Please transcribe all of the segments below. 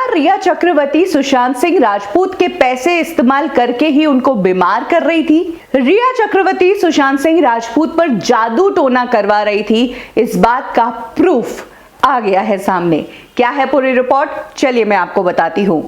रिया चक्रवर्ती सुशांत सिंह राजपूत के पैसे इस्तेमाल करके ही उनको बीमार कर रही थी? रिया चक्रवर्ती सुशांत सिंह राजपूत पर जादू टोना करवा रही थी, इस बात का प्रूफ आ गया है सामने। क्या है पूरी रिपोर्ट, चलिए मैं आपको बताती हूं।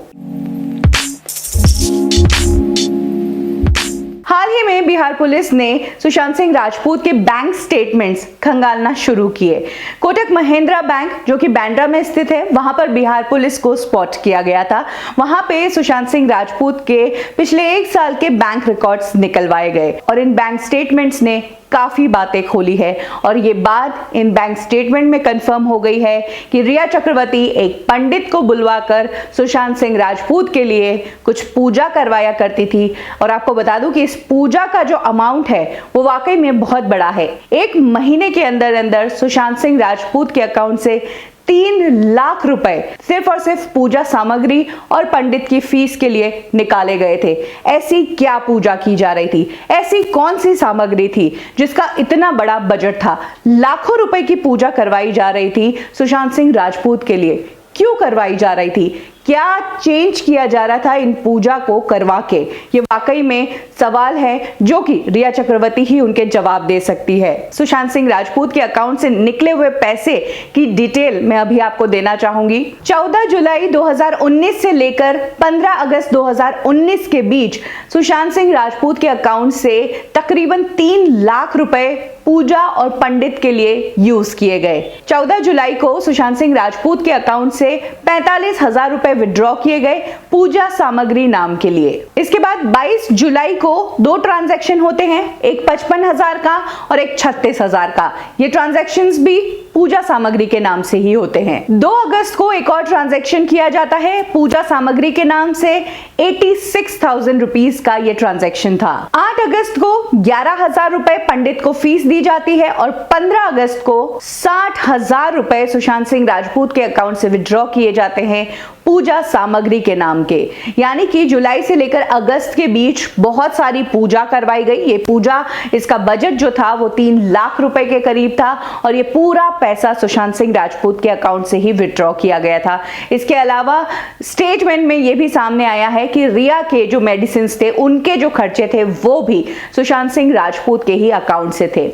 हाल ही में बिहार पुलिस ने सुशांत सिंह राजपूत के बैंक स्टेटमेंट्स खंगालना शुरू किए। कोटक महिंद्रा बैंक जो कि बांद्रा में स्थित है, वहां पर बिहार पुलिस को स्पॉट किया गया था। वहां पे सुशांत सिंह राजपूत के पिछले 1 साल के बैंक रिकॉर्ड्स निकलवाए गए और इन बैंक स्टेटमेंट्स ने काफी बातें खोली है और ये बात इन बैंक स्टेटमेंट में कंफर्म हो गई है कि रिया चक्रवर्ती एक पंडित को बुलवाकर सुशांत सिंह राजपूत के लिए कुछ पूजा करवाया करती थी। और आपको बता दूं कि इस पूजा का जो अमाउंट है वो वाकई में बहुत बड़ा है। 1 महीने के अंदर अंदर सुशांत सिंह राजपूत के अकाउंट से 3 लाख रुपए सिर्फ और सिर्फ पूजा सामग्री और पंडित की फीस के लिए निकाले गए थे। ऐसी क्या पूजा की जा रही थी? ऐसी कौन सी सामग्री थी जिसका इतना बड़ा बजट था? लाखों रुपए की पूजा करवाई जा रही थी सुशांत सिंह राजपूत के लिए। क्यों करवाई जा रही थी? क्या चेंज किया जा रहा था इन पूजा को करवा के? ये वाकई में सवाल है जो कि रिया चक्रवर्ती ही उनके जवाब दे सकती है। सुशांत सिंह राजपूत के अकाउंट से निकले हुए पैसे की डिटेल मैं अभी आपको देना चाहूंगी। 14 जुलाई 2019 से लेकर 15 अगस्त 2019 के बीच सुशांत सिंह राजपूत के अकाउंट से तकरीबन 3 लाख रुपए पूजा और पंडित के लिए यूज किए गए। 14 जुलाई को सुशांत सिंह राजपूत के अकाउंट से 45,000 रुपए विड्रॉ किए गए पूजा सामग्री नाम के लिए। इसके बाद 22 जुलाई को 2 ट्रांजैक्शन होते हैं, एक 55,000 का और एक 36,000 का। ये ट्रांजैक्शंस भी पूजा सामग्री के नाम से ही होते हैं। 2 अगस्त को एक और ट्रांजैक्शन किया जाता है पूजा सामग्री के नाम से। 86,000 रुपीस का ये ट्रांजैक्शन था। 8 अगस्त को 11,000 रुपए पंडित को फीस दी जाती है और 15 अगस्त को 60,000 रुपए सुशांत सिंह राजपूत के अकाउंट से विड्रॉ किए जाते हैं पूजा सामग्री के नाम के। यानी कि जुलाई से लेकर अगस्त के बीच बहुत सारी पूजा करवाई गई। ये पूजा, इसका बजट जो था वो 3 लाख रुपए के करीब था और ये पूरा पैसा सुशांत सिंह राजपूत के अकाउंट से ही विड्रॉ किया गया था। इसके अलावा स्टेटमेंट में ये भी सामने आया है कि रिया के जो मेडिसिन थे, उनके जो खर्चे थे वो भी सुशांत सिंह राजपूत के ही अकाउंट से थे।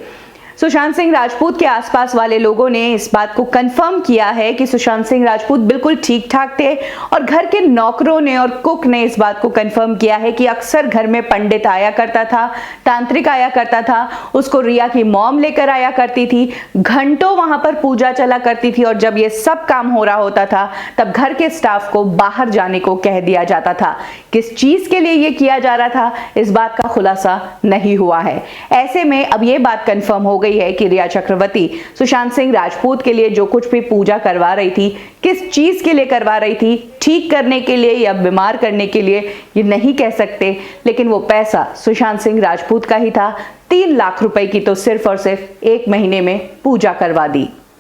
सुशांत सिंह राजपूत के आसपास वाले लोगों ने इस बात को कंफर्म किया है कि सुशांत सिंह राजपूत बिल्कुल ठीक ठाक थे और घर के नौकरों ने और कुक ने इस बात को कंफर्म किया है कि अक्सर घर में पंडित आया करता था, तांत्रिक आया करता था, उसको रिया की मॉम लेकर आया करती थी, घंटों वहां पर पूजा चला करती थी और जब ये सब काम हो रहा होता था तब घर के स्टाफ को बाहर जाने को कह दिया जाता था। किस चीज के लिए ये किया जा रहा था, इस बात का खुलासा नहीं हुआ है। ऐसे में अब ये बात कंफर्म हो गई है कि रिया चक्रवर्ती सुशांत सिंह राजपूत के लिए जो कुछ भी पूजा करवा रही थी, किस चीज के लिए करवा रही थी, ठीक करने के लिए या बीमार करने के लिए, ये नहीं कह सकते, लेकिन वो पैसा सुशांत सिंह राजपूत का ही था। 3 लाख रुपए की तो सिर्फ और सिर्फ 1 महीने में पूजा करवा दी।